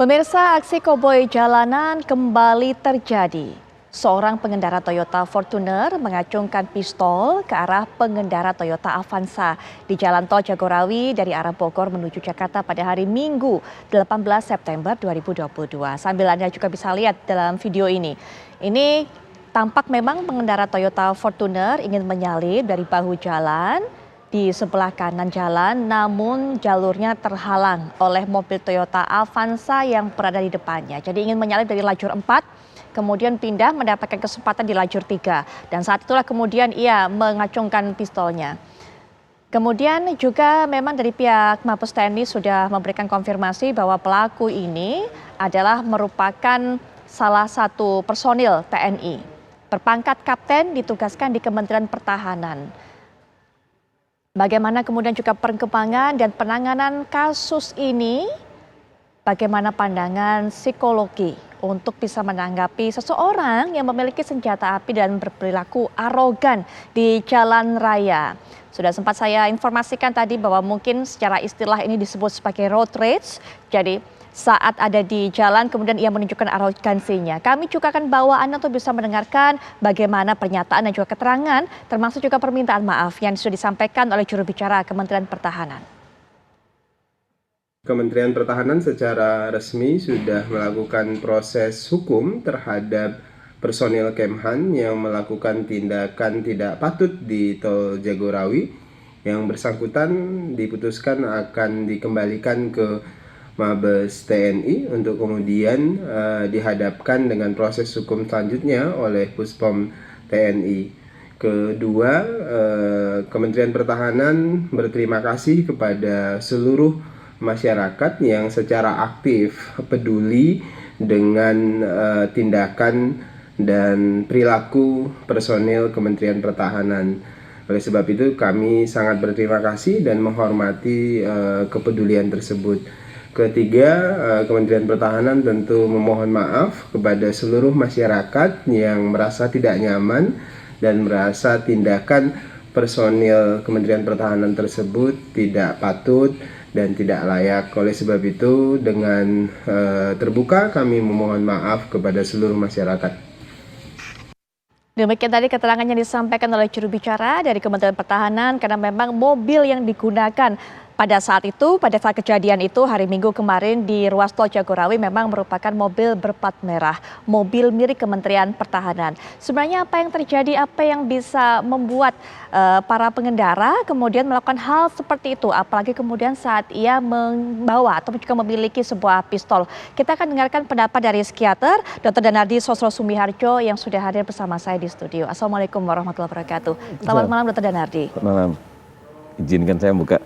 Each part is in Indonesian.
Pemirsa, aksi koboi jalanan kembali terjadi. Seorang pengendara Toyota Fortuner mengacungkan pistol ke arah pengendara Toyota Avanza di Jalan Tol Jagorawi dari arah Bogor menuju Jakarta pada hari Minggu 18 September 2022. Sambil Anda juga bisa lihat dalam video ini. Ini tampak memang pengendara Toyota Fortuner ingin menyalip dari bahu jalan di sebelah kanan jalan, namun jalurnya terhalang oleh mobil Toyota Avanza yang berada di depannya. Jadi ingin menyalip dari lajur 4, kemudian pindah mendapatkan kesempatan di lajur 3. Dan saat itulah kemudian ia mengacungkan pistolnya. Kemudian juga memang dari pihak Mabes TNI sudah memberikan konfirmasi bahwa pelaku ini adalah merupakan salah satu personil TNI. Berpangkat kapten ditugaskan di Kementerian Pertahanan. Bagaimana kemudian juga perkembangan dan penanganan kasus ini, bagaimana pandangan psikologi untuk bisa menanggapi seseorang yang memiliki senjata api dan berperilaku arogan di jalan raya. Sudah sempat saya informasikan tadi bahwa mungkin secara istilah ini disebut sebagai road rage. Jadi saat ada di jalan kemudian ia menunjukkan arogansinya. Kami juga akan bawa Anda untuk bisa mendengarkan bagaimana pernyataan dan juga keterangan termasuk juga permintaan maaf yang sudah disampaikan oleh juru bicara Kementerian Pertahanan. Kementerian Pertahanan secara resmi sudah melakukan proses hukum terhadap personil Kemhan yang melakukan tindakan tidak patut di Tol Jagorawi. Yang bersangkutan diputuskan akan dikembalikan ke Mabes TNI untuk kemudian dihadapkan dengan proses hukum selanjutnya oleh Puspom TNI. Kedua, Kementerian Pertahanan berterima kasih kepada seluruh masyarakat yang secara aktif peduli dengan tindakan dan perilaku personil Kementerian Pertahanan. Oleh sebab itu kami sangat berterima kasih dan menghormati kepedulian tersebut. Ketiga, Kementerian Pertahanan tentu memohon maaf kepada seluruh masyarakat yang merasa tidak nyaman dan merasa tindakan personil Kementerian Pertahanan tersebut tidak patut dan tidak layak. Oleh sebab itu, dengan terbuka kami memohon maaf kepada seluruh masyarakat. Demikian tadi keterangan yang disampaikan oleh juru bicara dari Kementerian Pertahanan karena memang mobil yang digunakan pada saat kejadian itu hari Minggu kemarin di ruas tol Jagorawi memang merupakan mobil berplat merah, mobil milik Kementerian Pertahanan. Sebenarnya apa yang terjadi, apa yang bisa membuat para pengendara kemudian melakukan hal seperti itu, apalagi kemudian saat ia membawa atau juga memiliki sebuah pistol. Kita akan dengarkan pendapat dari psikiater Dr. Danardi Sosrosumiharjo yang sudah hadir bersama saya di studio. Assalamualaikum warahmatullahi wabarakatuh. Selamat malam Dr. Danardi. Selamat malam. Izinkan saya buka.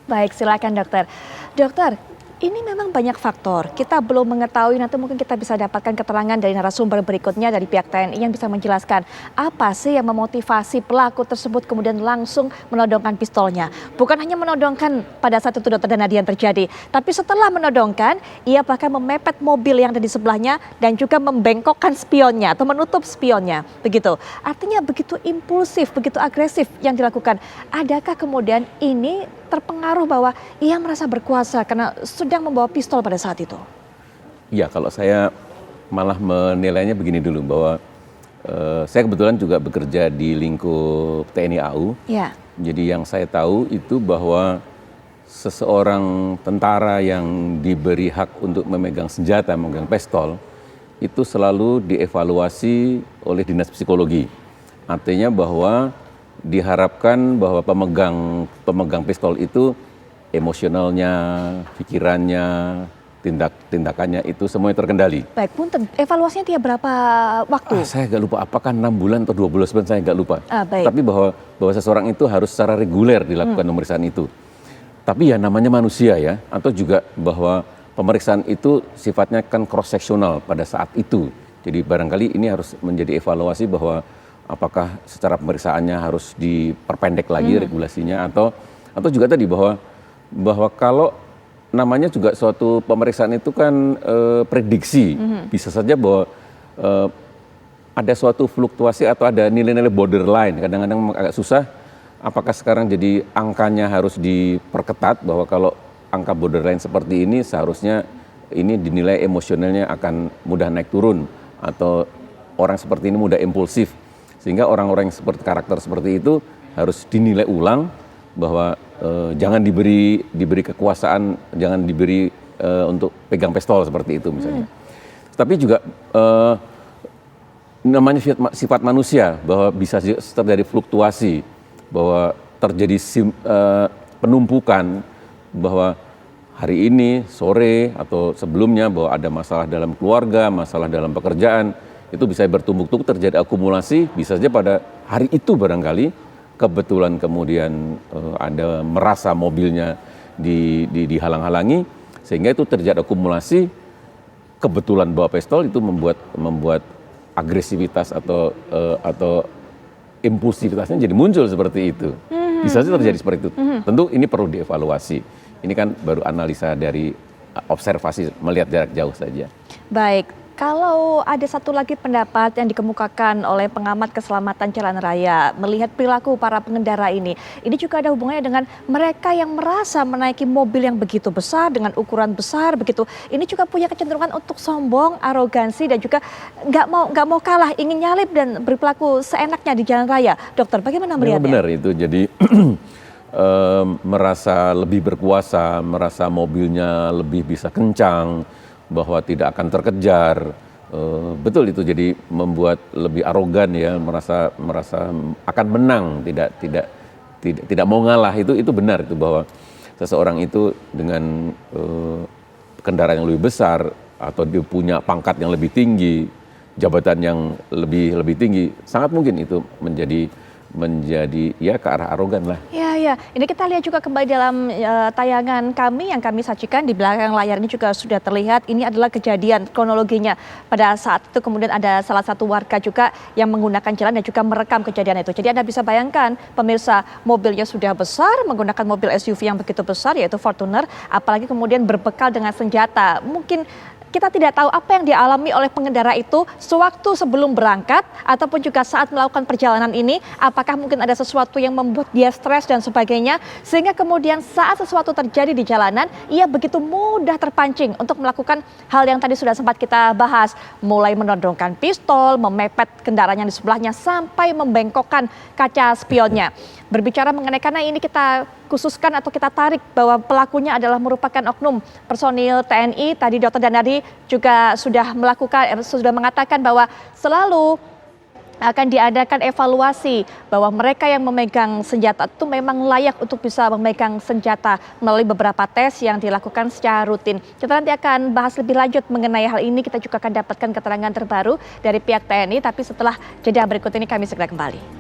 Baik, silakan dokter. Dokter, ini memang banyak faktor. Kita belum mengetahui, nanti mungkin kita bisa dapatkan keterangan dari narasumber berikutnya dari pihak TNI yang bisa menjelaskan apa sih yang memotivasi pelaku tersebut kemudian langsung menodongkan pistolnya. Bukan hanya menodongkan pada saat itu Dr. Danardi yang terjadi, tapi setelah menodongkan, ia bahkan memepet mobil yang ada di sebelahnya dan juga membengkokkan spionnya atau menutup spionnya. Begitu. Artinya begitu impulsif, begitu agresif yang dilakukan. Adakah kemudian ini terpengaruh bahwa ia merasa berkuasa karena sedang membawa pistol pada saat itu? Ya, kalau saya malah menilainya begini dulu, bahwa saya kebetulan juga bekerja di lingkup TNI AU. Ya. Jadi yang saya tahu itu bahwa seseorang tentara yang diberi hak untuk memegang senjata, memegang pistol, itu selalu dievaluasi oleh dinas psikologi. Artinya bahwa diharapkan bahwa pemegang pistol itu emosionalnya, pikirannya, tindakannya itu semuanya terkendali. Baik, punten, evaluasinya tiap berapa waktu? Saya agak lupa, apakah 6 bulan atau 12 bulan, saya agak lupa. Baik. Tapi bahwa seseorang itu harus secara reguler dilakukan pemeriksaan itu. Tapi ya namanya manusia ya, atau juga bahwa pemeriksaan itu sifatnya kan cross sectional pada saat itu. Jadi barangkali ini harus menjadi evaluasi bahwa apakah secara pemeriksaannya harus diperpendek lagi regulasinya, atau juga tadi bahwa kalau namanya juga suatu pemeriksaan itu kan prediksi, bisa saja bahwa ada suatu fluktuasi atau ada nilai-nilai borderline, kadang-kadang agak susah. Apakah sekarang jadi angkanya harus diperketat, bahwa kalau angka borderline seperti ini seharusnya ini dinilai emosionalnya akan mudah naik turun atau orang seperti ini mudah impulsif. Sehingga orang-orang yang seperti karakter seperti itu harus dinilai ulang bahwa jangan diberi kekuasaan, jangan diberi untuk pegang pistol seperti itu misalnya. Tapi juga namanya sifat manusia bahwa bisa terjadi fluktuasi, bahwa terjadi penumpukan, bahwa hari ini, sore, atau sebelumnya bahwa ada masalah dalam keluarga, masalah dalam pekerjaan, itu bisa bertumbuk-tumbuk terjadi akumulasi, bisa saja pada hari itu barangkali kebetulan kemudian ada merasa mobilnya dihalang-halangi, sehingga itu terjadi akumulasi, kebetulan bawa pistol itu membuat agresivitas atau impulsivitasnya jadi muncul seperti itu. Bisa saja terjadi seperti itu. Tentu ini perlu dievaluasi. Ini kan baru analisa dari observasi melihat jarak jauh saja. Baik, kalau ada satu lagi pendapat yang dikemukakan oleh pengamat keselamatan jalan raya, melihat perilaku para pengendara ini juga ada hubungannya dengan mereka yang merasa menaiki mobil yang begitu besar dengan ukuran besar begitu. Ini juga punya kecenderungan untuk sombong, arogansi dan juga nggak mau kalah, ingin nyalip dan berperilaku seenaknya di jalan raya. Dokter, bagaimana melihatnya? Benar itu, jadi merasa lebih berkuasa, merasa mobilnya lebih bisa kencang, bahwa tidak akan terkejar. Betul itu, jadi membuat lebih arogan ya, merasa akan menang, tidak mau ngalah. Itu benar itu, bahwa seseorang itu dengan kendaraan yang lebih besar atau dia punya pangkat yang lebih tinggi, jabatan yang lebih tinggi, sangat mungkin itu menjadi ya ke arah arogan lah. Ya, ini kita lihat juga kembali dalam tayangan kami yang kami sajikan di belakang layar ini juga sudah terlihat. Ini adalah kejadian kronologinya pada saat itu, kemudian ada salah satu warga juga yang menggunakan jalan dan juga merekam kejadian itu. Jadi Anda bisa bayangkan pemirsa, mobilnya sudah besar, menggunakan mobil SUV yang begitu besar yaitu Fortuner, apalagi kemudian berbekal dengan senjata. Mungkin kita tidak tahu apa yang dialami oleh pengendara itu sewaktu sebelum berangkat ataupun juga saat melakukan perjalanan ini. Apakah mungkin ada sesuatu yang membuat dia stres dan sebagainya, sehingga kemudian saat sesuatu terjadi di jalanan, ia begitu mudah terpancing untuk melakukan hal yang tadi sudah sempat kita bahas. Mulai menodongkan pistol, memepet kendaraannya di sebelahnya, sampai membengkokkan kaca spionnya. Berbicara mengenai, karena ini kita khususkan atau kita tarik bahwa pelakunya adalah merupakan oknum personil TNI. Tadi Dr. Danadi juga sudah mengatakan bahwa selalu akan diadakan evaluasi bahwa mereka yang memegang senjata itu memang layak untuk bisa memegang senjata melalui beberapa tes yang dilakukan secara rutin. Kita nanti akan bahas lebih lanjut mengenai hal ini. Kita juga akan dapatkan keterangan terbaru dari pihak TNI, tapi setelah jeda berikut ini kami segera kembali.